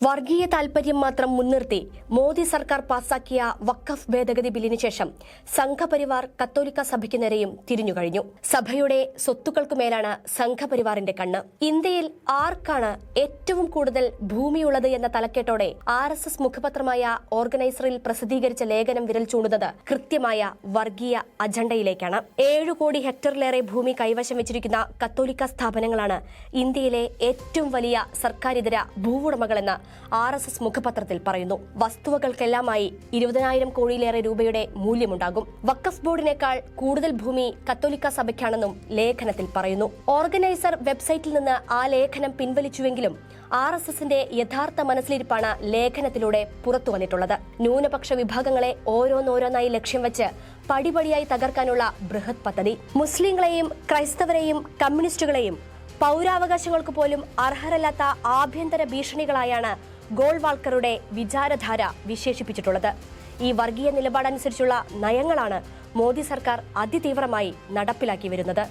വർഗീയ താൽപര്യം മാത്രം മുൻനിർത്തി മോദി സർക്കാർ പാസാക്കിയ വഖഫ് ഭേദഗതി ബില്ലിന് ശേഷം സംഘപരിവാർ കത്തോലിക്ക സഭയ്ക്ക് നേരെയും തിരിഞ്ഞുകഴിഞ്ഞു. സഭയുടെ സ്വത്തുക്കൾക്കുമേലാണ് സംഘപരിവാറിന്റെ കണ്ണ്. ഇന്ത്യയിൽ ആർക്കാണ് ഏറ്റവും കൂടുതൽ ഭൂമിയുള്ളത് എന്ന തലക്കെട്ടോടെ RSS മുഖപത്രമായ ഓർഗനൈസറിൽ പ്രസിദ്ധീകരിച്ച ലേഖനം വിരൽ ചൂണ്ടുന്നത് കൃത്യമായ വർഗീയ അജണ്ടയിലേക്കാണ്. 7 കോടി ഹെക്ടറിലേറെ ഭൂമി കൈവശം വെച്ചിരിക്കുന്ന കത്തോലിക്ക സ്ഥാപനങ്ങളാണ് ഇന്ത്യയിലെ ഏറ്റവും വലിയ സർക്കാരിതര ഭൂവുടമകളെന്ന് RSS മുഖപത്രത്തിൽ പറയുന്നു. വസ്തുവകൾക്കെല്ലാമായി 20,000 കോടിയിലേറെ രൂപയുടെ മൂല്യമുണ്ടാകും. വഖഫ് ബോർഡിനേക്കാൾ കൂടുതൽ ഭൂമി കത്തോലിക്ക സഭയ്ക്കാണെന്നും ലേഖനത്തിൽ പറയുന്നു. ഓർഗനൈസർ വെബ്സൈറ്റിൽ നിന്ന് ആ ലേഖനം പിൻവലിച്ചുവെങ്കിലും RSSന്റെ യഥാർത്ഥ മനസ്സിലിരിപ്പാണ് ലേഖനത്തിലൂടെ പുറത്തുവന്നിട്ടുള്ളത്. ന്യൂനപക്ഷ വിഭാഗങ്ങളെ ഓരോന്നോരോന്നായി ലക്ഷ്യം വെച്ച് പടിപടിയായി തകർക്കാനുള്ള ബൃഹത് പദ്ധതി. മുസ്ലിങ്ങളെയും ക്രൈസ്തവരെയും കമ്മ്യൂണിസ്റ്റുകളെയും പൗരാവകാശങ്ങൾക്ക് പോലും അർഹരല്ലാത്ത ആഭ്യന്തര ഭീഷണികളായാണ് ഗോൾവാൾക്കറുടെ വിചാരധാര വിശേഷിപ്പിച്ചിട്ടുള്ളത്. ഈ വർഗീയ നിലപാടനുസരിച്ചുള്ള നയങ്ങളാണ് മോദി സർക്കാർ അതിതീവ്രമായി നടപ്പിലാക്കി വരുന്നത്.